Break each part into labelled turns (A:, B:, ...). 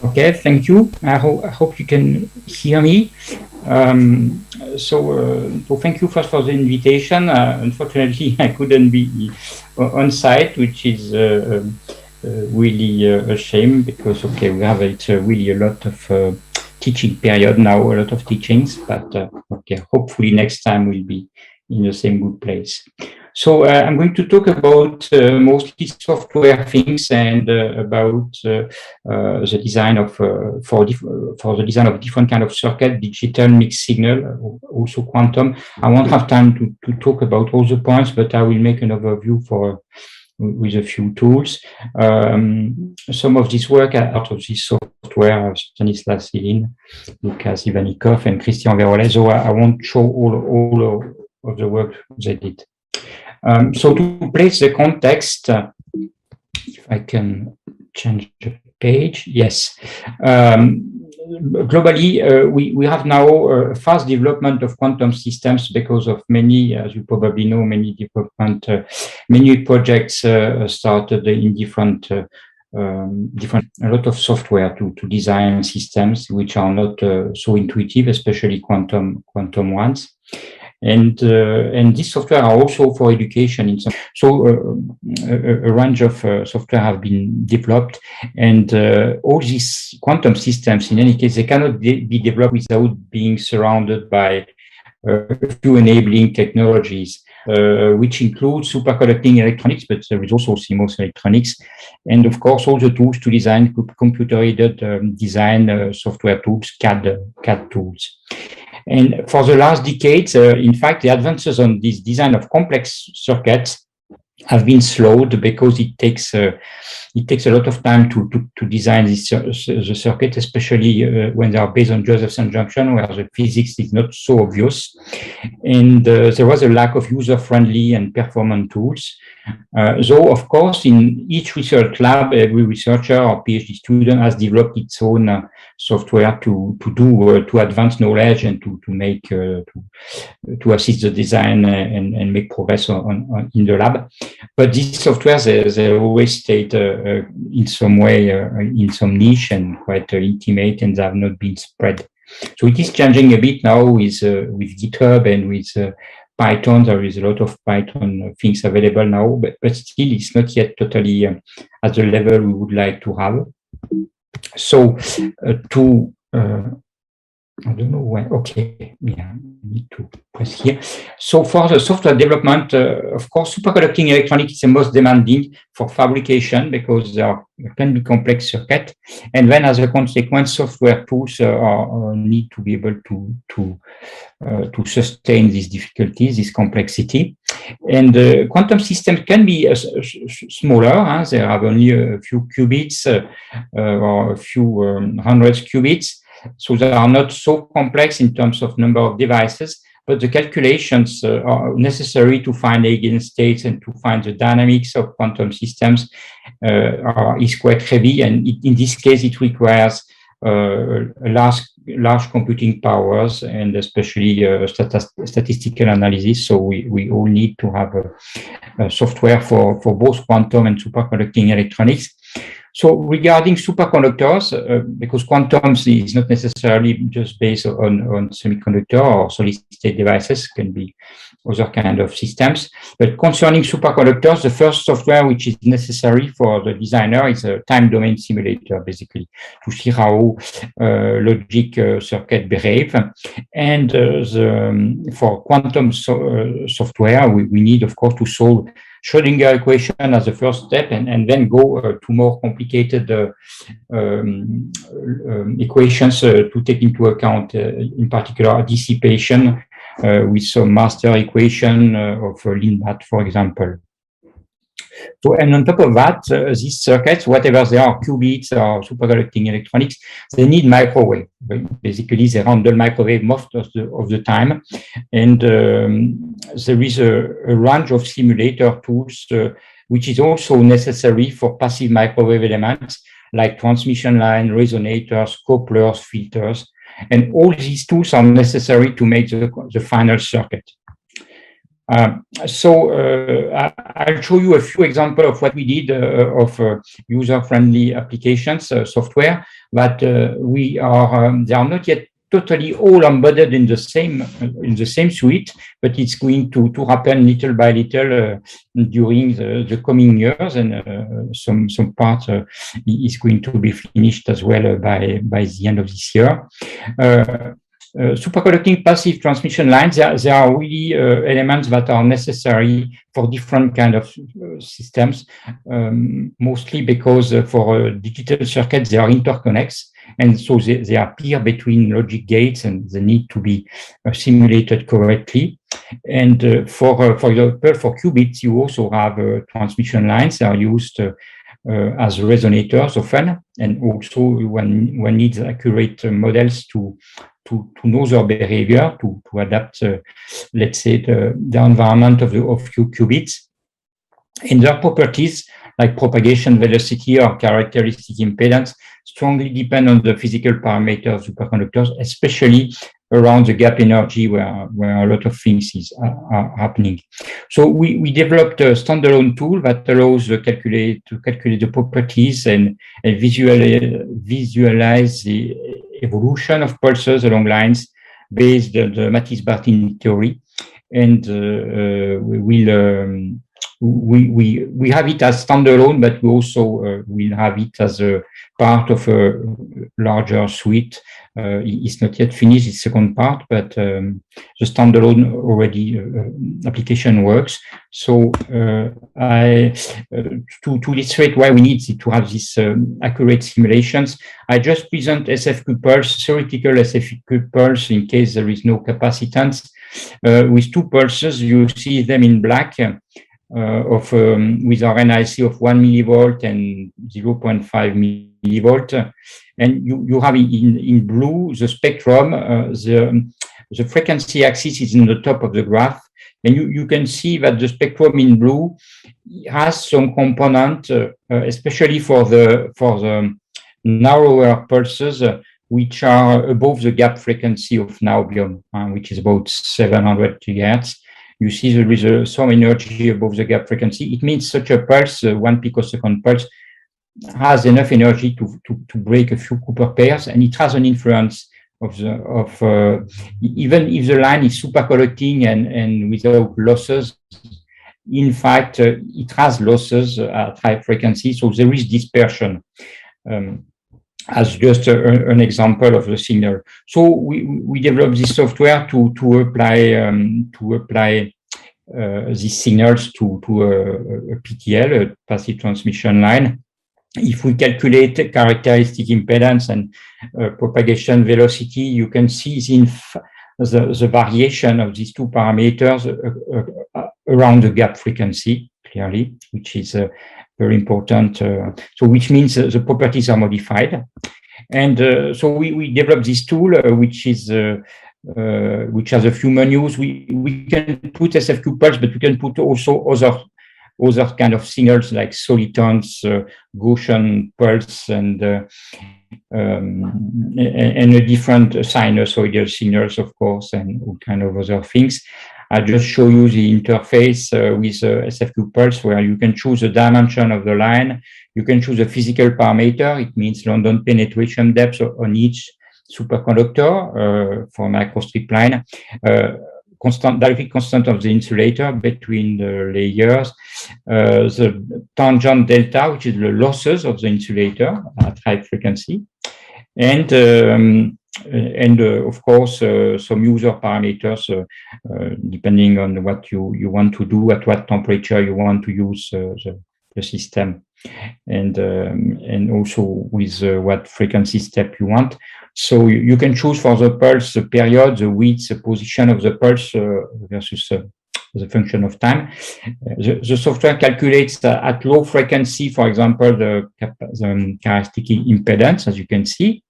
A: Okay, thank you. I hope you can hear me. So thank you first for the invitation. Unfortunately, I couldn't be on site, which is really a shame because we have really a lot of teaching period now, a lot of teachings. But hopefully next time we'll be in the same good place. So I'm going to talk about mostly software things and about the design of for the design of different kind of circuit, digital, mixed signal, also quantum. I won't have time to talk about all the points, but I will make an overview for with a few tools. Some of this work out of this software, Stanislas Ilin, Lukas Ivanikov, and Christian Verollet. So I won't show all of the work they did. So to place the context, if I can change the page, yes. Globally, we have now a fast development of quantum systems because of many, as you probably know, many projects started in different a lot of software to design systems which are not so intuitive, especially quantum ones. And this software are also for education in some. So a range of software have been developed, and all these quantum systems, in any case, they cannot be developed without being surrounded by a few enabling technologies, which include superconducting electronics, but there is also CMOS electronics, and of course all the tools to design computer-aided design software tools, CAD tools. And for the last decades, in fact, the advances on this design of complex circuits have been slowed because it takes a lot of time to design the circuit, especially when they are based on Josephson junction, where the physics is not so obvious. And there was a lack of user-friendly and performance tools. Though, of course, in each research lab, every researcher or PhD student has developed its own software to advance knowledge and to assist the design and make progress in the lab. But these softwares, they always stayed in some way in some niche and quite intimate, and they have not been spread. So it is changing a bit now with GitHub and with Python. There is a lot of Python things available now, but still it's not yet totally at the level we would like to have. So I don't know when. Okay, yeah, I need to press here. So for the software development, of course, superconducting electronics is the most demanding for fabrication because there can be complex circuits, and then as a consequence, software tools need to be able to sustain these difficulties, this complexity. And quantum systems can be smaller. They have only a few qubits or a few hundreds qubits. So they are not so complex in terms of number of devices, but the calculations are necessary to find eigenstates and to find the dynamics of quantum systems is quite heavy. And in this case, it requires large computing powers and especially statistical analysis. So we all need to have a software for both quantum and superconducting electronics. So regarding superconductors, because quantum is not necessarily just based on semiconductor or solid-state devices, can be other kind of systems. But concerning superconductors, the first software which is necessary for the designer is a time domain simulator, basically, to see how logic circuit behave. And for quantum software, we need, of course, to solve Schrödinger equation as the first step, and then go to more complicated equations to take into account, in particular, dissipation with some master equation of Lindblad, for example. So, and on top of that, these circuits, whatever they are, qubits or superconducting electronics, they need microwave. Basically, they handle microwave most of the time. And there is a range of simulator tools, which is also necessary for passive microwave elements, like transmission line, resonators, couplers, filters. And all these tools are necessary to make the final circuit. I'll show you a few examples of what we did of user-friendly applications software, but they are not yet totally all embedded in the same suite, but it's going to happen little by little during the coming years, and some part is going to be finished as well by the end of this year. Superconducting passive transmission lines, there are really elements that are necessary for different kind of systems, mostly because for digital circuits, they are interconnects. And so they appear between logic gates and they need to be simulated correctly. And for example, for qubits, you also have transmission lines that are used as resonators often, and also one needs accurate models to know their behavior, to adapt, let's say, the environment of qubits. And their properties, like propagation velocity or characteristic impedance, strongly depend on the physical parameters of superconductors, especially around the gap energy where a lot of things are happening. So we developed a standalone tool that allows to calculate the properties and visualize the evolution of pulses along lines based on the Matisse-Bartin theory. And we have it as standalone, but we also will have it as a part of a larger suite. It's not yet finished, it's second part, but the standalone already application works. So to illustrate why we need to have these accurate simulations, I just present SFQ pulse, theoretical SFQ pulse in case there is no capacitance. With two pulses, you see them in black, with our NIC of 1 millivolt and 0.5 millivolt, and you have in blue the spectrum. The frequency axis is in the top of the graph, and you can see that the spectrum in blue has some component, especially for the narrower pulses, which are above the gap frequency of niobium, which is about 700 gigahertz. You see there is some energy above the gap frequency. It means such a pulse, 1 picosecond pulse, has enough energy to break a few Cooper pairs, and it has an influence even if the line is superconducting and without losses. In fact, it has losses at high frequency, so there is dispersion. As just an example of the signal. So we developed this software to apply these signals to a PTL, a passive transmission line. If we calculate characteristic impedance and propagation velocity, you can see the variation of these two parameters around the gap frequency, clearly, which is very important. So which means the properties are modified. And so we developed this tool, which has a few menus. We can put SFQ pulse, but we can put also other kind of signals like solitons, Gaussian pulse, and a different sinusoidal signals, of course, and all kind of other things. I just show you the interface with SFQ pulse, where you can choose the dimension of the line. You can choose a physical parameter. It means London penetration depth on each superconductor for microstrip line. Dielectric constant of the insulator between the layers, the tangent delta, which is the losses of the insulator at high frequency, and of course some user parameters depending on what you want to do, at what temperature you want to use the system, and also with what frequency step you want. So you can choose for the pulse the period, the width, the position of the pulse versus the function of time. The software calculates at low frequency, for example, the characteristic impedance, as you can see,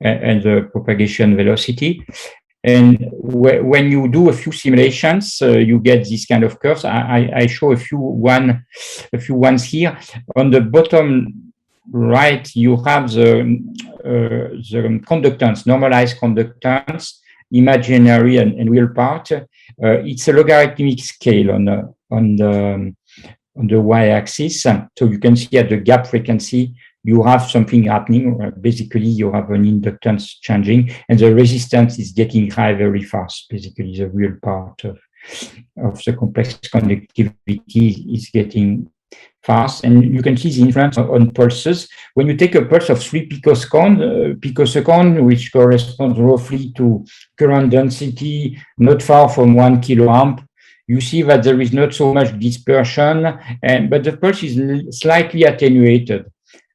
A: and the propagation velocity. And when you do a few simulations, you get this kind of curves. I show a few ones here. On the bottom right, you have the conductance, normalized conductance, imaginary and real part. It's a logarithmic scale on the y-axis. So you can see at the gap frequency, you have something happening. Basically, you have an inductance changing, and the resistance is getting high very fast. Basically, the real part of the complex conductivity is getting fast, and you can see the influence on pulses. When you take a pulse of 3 picosecond, which corresponds roughly to current density not far from 1 kiloamp, you see that there is not so much dispersion, but the pulse is slightly attenuated.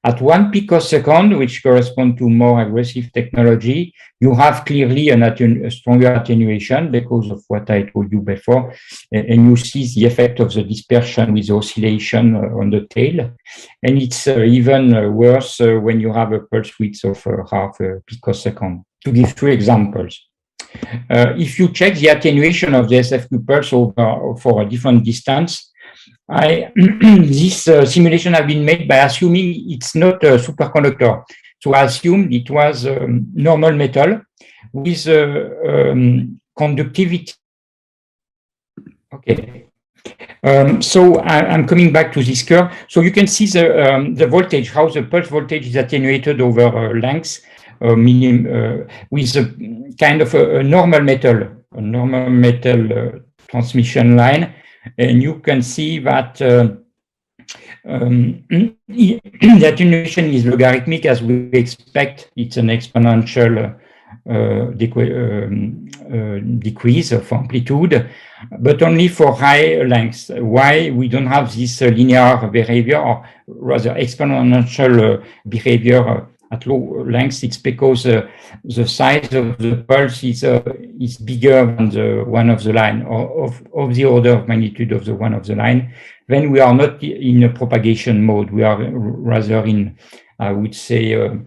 A: At 1 picosecond, which corresponds to more aggressive technology, you have clearly a stronger attenuation because of what I told you before, and you see the effect of the dispersion with oscillation on the tail. And it's even worse when you have a pulse width of half a picosecond. To give 3 examples. If you check the attenuation of the SFQ pulse for a different distance, this simulation has been made by assuming it's not a superconductor. So I assumed it was normal metal with conductivity. Okay. So I'm coming back to this curve. So you can see the voltage, how the pulse voltage is attenuated over length, with a kind of a normal metal transmission line. And you can see that the attenuation is logarithmic as we expect. It's an exponential decrease of amplitude, but only for high lengths. Why we don't have this linear behavior, or rather exponential behavior at low lengths? It's because the size of the pulse is bigger than the one of the line, or of the order of magnitude of the one of the line. Then we are not in a propagation mode. We are rather in, I would say, a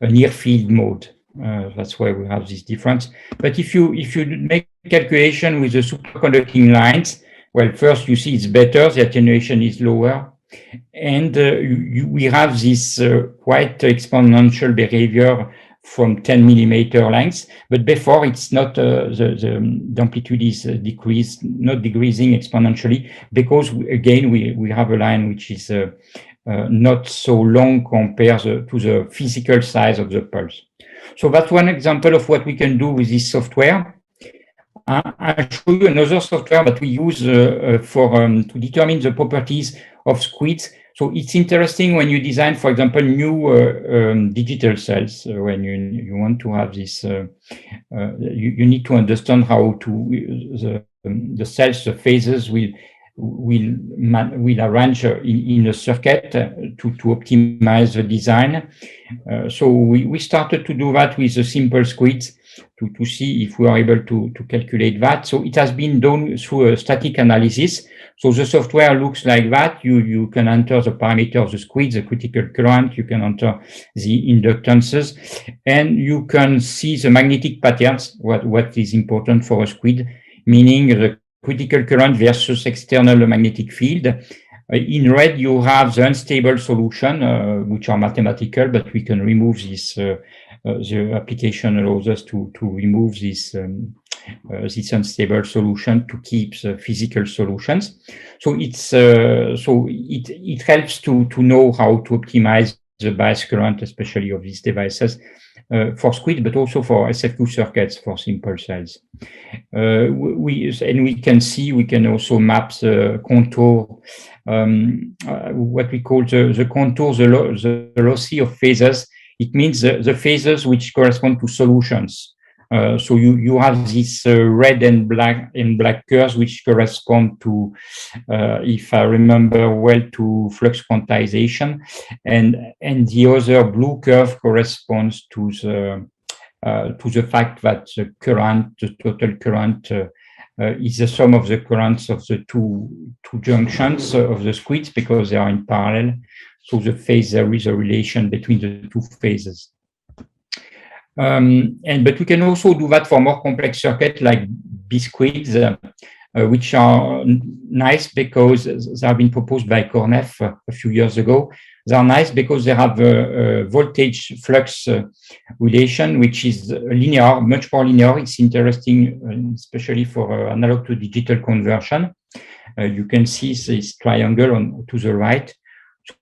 A: near field mode. That's why we have this difference. But if you make calculation with the superconducting lines, well, first you see it's better, the attenuation is lower, and we have this quite exponential behavior from 10 millimeter lengths, but before it's not, the amplitude is not decreasing exponentially, because we have a line which is not so long compared to the physical size of the pulse. So that's one example of what we can do with this software. I'll show you another software that we use to determine the properties of squids. So it's interesting when you design, for example, new digital cells. When you want to have this, you need to understand how the cells, the phases will arrange in a circuit to optimize the design. So we started to do that with the simple squids to see if we are able to calculate that. So it has been done through a static analysis. So the software looks like that. You can enter the parameter of the squid, the critical current, you can enter the inductances, and you can see the magnetic patterns, what is important for a squid, meaning the critical current versus external magnetic field. In red, you have the unstable solution, which are mathematical, but we can remove this. The application allows us to remove this unstable solution to keep the physical solutions. So it helps to know how to optimize the bias current, especially of these devices, for squid, but also for SFQ circuits for simple cells. We can also map the contour, what we call the contour, the lossy of phases. It means the phases which correspond to solutions. So you have these red and black curves which correspond to, if I remember well, to flux quantization, and the other blue curve corresponds to the fact that the total current is the sum of the currents of the two junctions of the squids, because they are in parallel. So there is a relation between the two phases. But we can also do that for more complex circuits like bisquids, which are nice because they have been proposed by Korneff a few years ago. They are nice because they have a voltage flux relation, which is linear, much more linear. It's interesting, especially for analog to digital conversion. You can see this triangle to the right.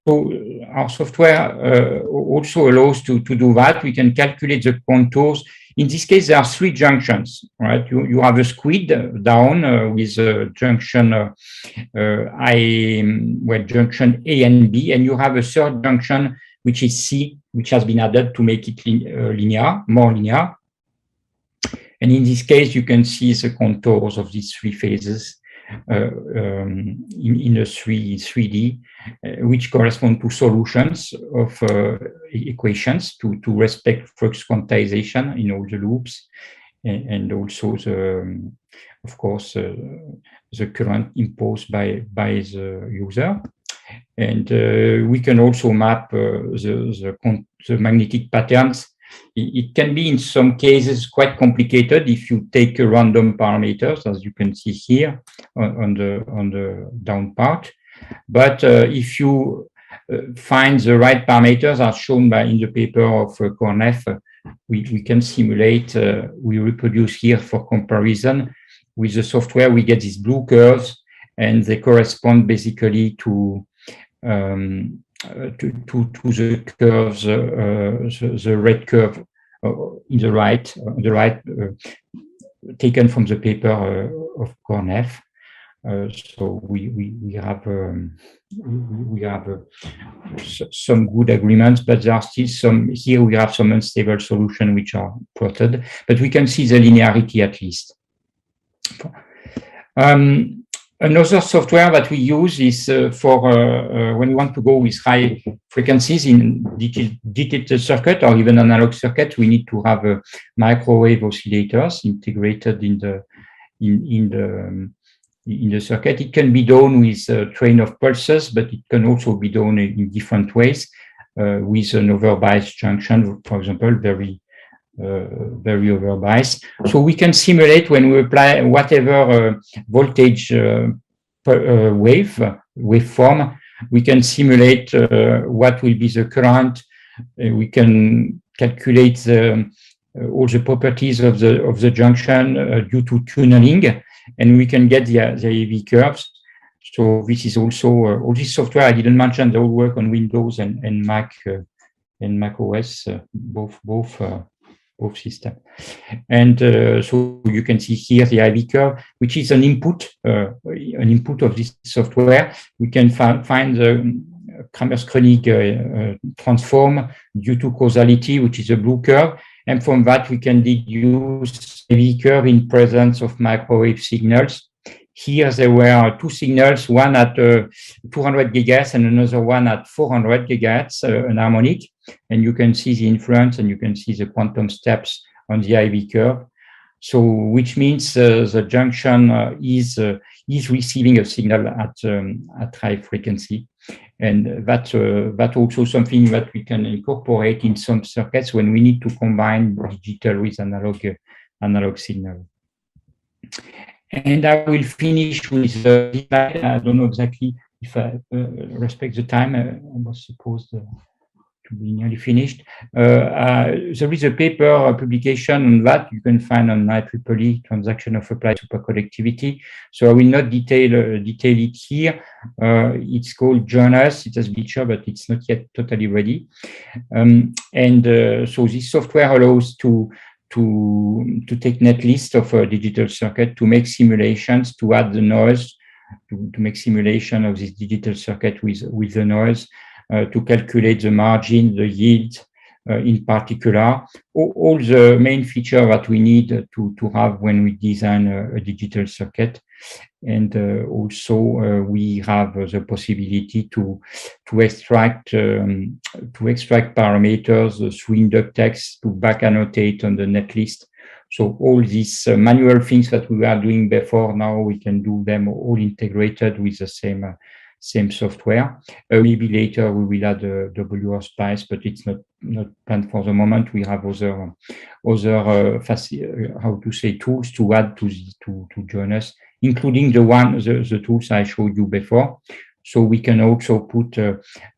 A: So our software also allows to do that. We can calculate the contours. In this case, there are three junctions, right? You have a squid down with a junction junction A and B, and you have a third junction, which is C, which has been added to make it linear, more linear. And in this case, you can see the contours of these three phases in a 3D, which correspond to solutions of equations to respect flux quantization in all the loops, and also of course, the current imposed by the user. And we can also map the magnetic patterns. It can be in some cases quite complicated if you take random parameters, as you can see here on the down part. But if you find the right parameters, as shown in the paper of Korneff, we can simulate. We reproduce here for comparison with the software. We get these blue curves, and they correspond basically to the curves, the red curve in the right, taken from the paper of Korneff. So we have some good agreements, but there are still some. Here we have some unstable solutions which are plotted, but we can see the linearity at least. Another software that we use is for when we want to go with high frequencies in digital circuit or even analog circuit. We need to have microwave oscillators integrated in the circuit. It can be done with a train of pulses, but it can also be done in different ways with an overbiased junction, for example, very overbiased. So we can simulate when we apply whatever voltage waveform. We can simulate what will be the current. We can calculate all the properties of the junction due to tunneling, and we can get the AV curves. So this is also all this software I didn't mention. They all work on Windows and Mac and Mac OS, both systems. And so you can see here the IV curve, which is an input of this software. We can find the Kramers-Kronig transform due to causality, which is a blue curve. And from that, we can deduce IV curve in presence of microwave signals. Here there were two signals, one at 200 gigahertz and another one at 400 gigahertz, an harmonic. And you can see the influence and you can see the quantum steps on the IV curve. So, which means the junction is receiving a signal at high frequency. And that's also something that we can incorporate in some circuits when we need to combine digital with analog signal. And I will finish with this slide. I don't know exactly if I respect the time. I was supposed to be nearly finished. There is a paper publication on that you can find on IEEE, Transaction of Applied Superconductivity. So I will not detail it here. It's called Join Us. It has been featured, but it's not yet totally ready. So this software allows to take netlist of a digital circuit, to make simulations, to add the noise, to make simulation of this digital circuit with the noise, to calculate the margin, the yield in particular, all the main feature that we need to have when we design a digital circuit. And also we have the possibility to extract parameters through inductex to back annotate on the netlist. So all these manual things that we were doing before, now we can do them all integrated with the same software. Maybe later we will add WR Spice, but it's not planned for the moment. We have other tools to add to join us, including the tools I showed you before. So we can also put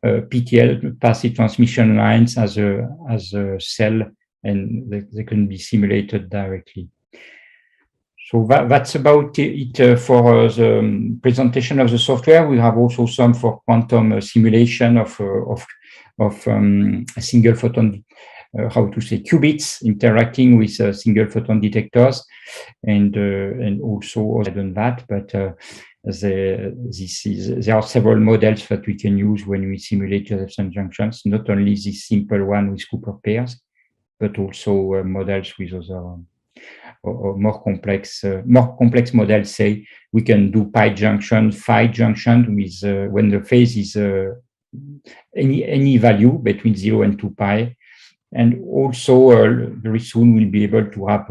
A: PTL, passive transmission lines, as a cell, and they can be simulated directly. So that's about it for the presentation of the software. We have also some for quantum simulation of single photon, how to say, qubits interacting with single photon detectors, and also other than that. But there are several models that we can use when we simulate Josephson junctions. Not only this simple one with Cooper pairs, but also models with other or more complex models. Say we can do pi junction, phi junction with when the phase is any value between 0 and 2 pi. And also very soon we'll be able to have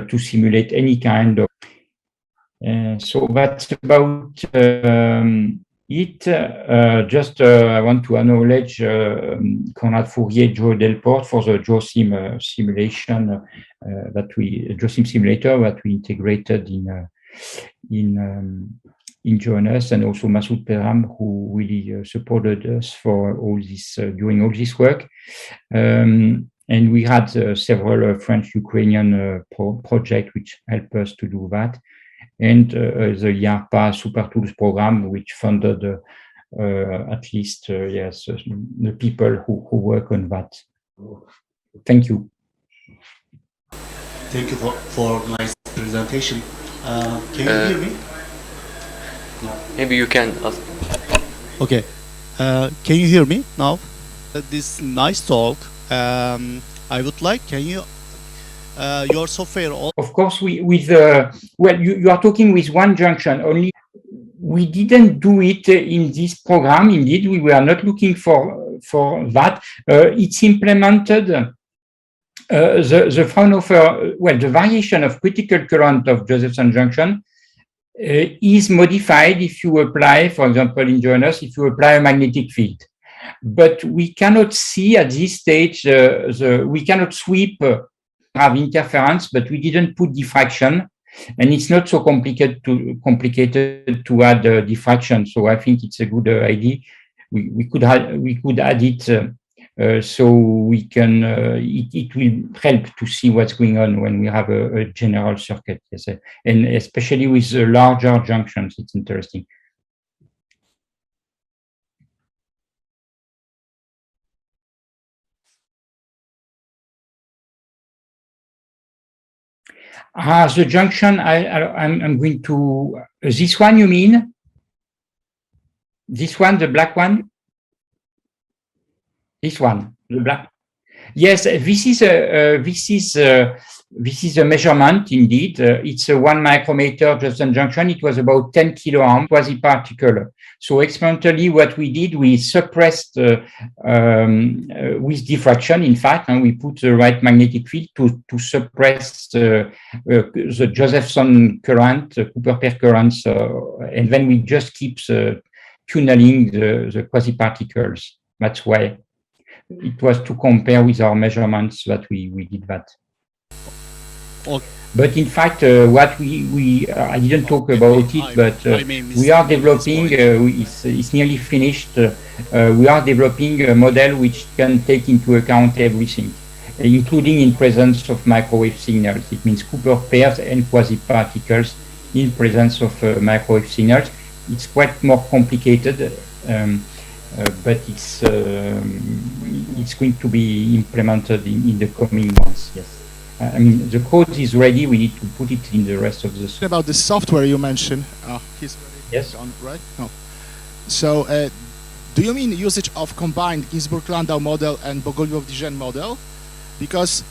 A: to simulate any kind of. So that's about it. Just I want to acknowledge Conrad Fourier, Joe Delport for the JOSIM simulation JOSIM simulator that we integrated in Jonas, and also Masoud Peram, who really supported us for all this during all this work. And we had several French-Ukrainian projects which helped us to do that. And the YARPA Super Tools program, which funded at least the people who work on that. Thank you.
B: Thank you for my presentation. Can you hear me? No.
C: Maybe you can.
B: Okay. Can you hear me now? This nice talk. I would like. Can you? Your software.
A: Of course, well, you are talking with one junction only. We didn't do it in this program. Indeed, we were not looking for that. It's implemented. The Fraunhofer, well, the variation of critical current of Josephson junction is modified if you apply, for example, in Jonas, if you apply a magnetic field. But we cannot see at this stage, we cannot sweep. Have interference, but we didn't put diffraction, and it's not so complicated to add diffraction. So I think it's a good idea. We could add it, so we can. It will help to see what's going on when we have a general circuit. Yes, and especially with the larger junctions, it's interesting. The junction, I'm going to, this one you mean? This one, the black one? This one, the black. Yes, this is a measurement indeed. It's a 1 micrometer Josephson junction. It was about 10 kiloamp quasi-particle. So experimentally, what we did, we suppressed with diffraction, in fact, and we put the right magnetic field to suppress the Josephson current, Cooper pair currents, and then we just keep tunneling the quasi-particles. That's why it was to compare with our measurements that we did that.
B: Okay.
A: But in fact, what I didn't talk about it, but we are developing, it's nearly finished. We are developing a model which can take into account everything, including in presence of microwave signals. It means Cooper pairs and quasi-particles in presence of microwave signals. It's quite more complicated, but it's going to be implemented in the coming months. Yes. I mean, the code is ready. We need to put it in the rest of the.
D: About the software you mentioned, he's
A: yes,
D: gone, right? No. So, do you mean usage of combined Ginzburg-Landau model and Bogolyubov-Dijen model? Because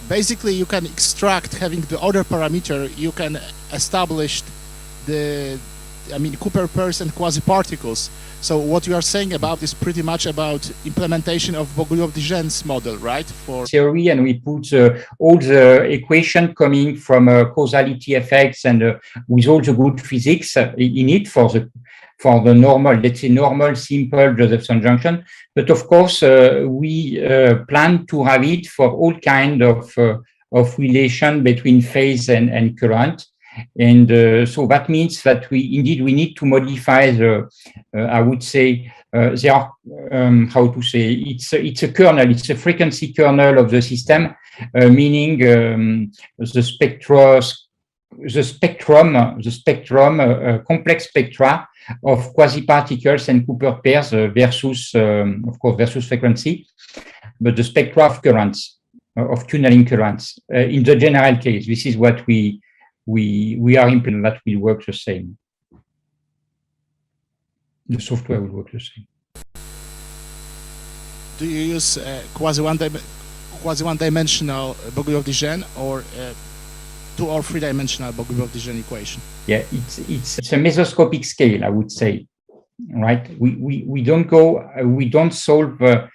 D: basically, you can extract having the order parameter. You can establish the, Cooper pairs and quasi-particles. So what you are saying about is pretty much about implementation of Bogolyubov-Dijen's model, right? For
A: theory, and we put all the equation coming from causality effects and with all the good physics in it for the normal, let's say normal, simple Josephson junction. But of course, we plan to have it for all kind of relation between phase and current. And so that means that we need to modify the, I would say, there are, how to say, it's a kernel, it's a frequency kernel of the system, meaning the spectrum, complex spectra of quasi-particles and Cooper pairs versus, of course, versus frequency, but the spectra of currents, of tunneling currents. In the general case, this is what we are implementing, that will work the same. The software will work the same.
D: Do you use quasi one-dimensional Bogoliubov-Dijen or 2 or 3-dimensional Bogoliubov-Dijen equation?
A: Yeah, it's a mesoscopic scale, I would say, right? We don't go, we don't solve the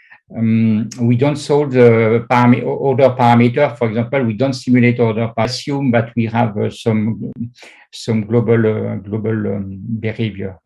A: order parameter. For example, we don't simulate order. Assume that we have some global behavior.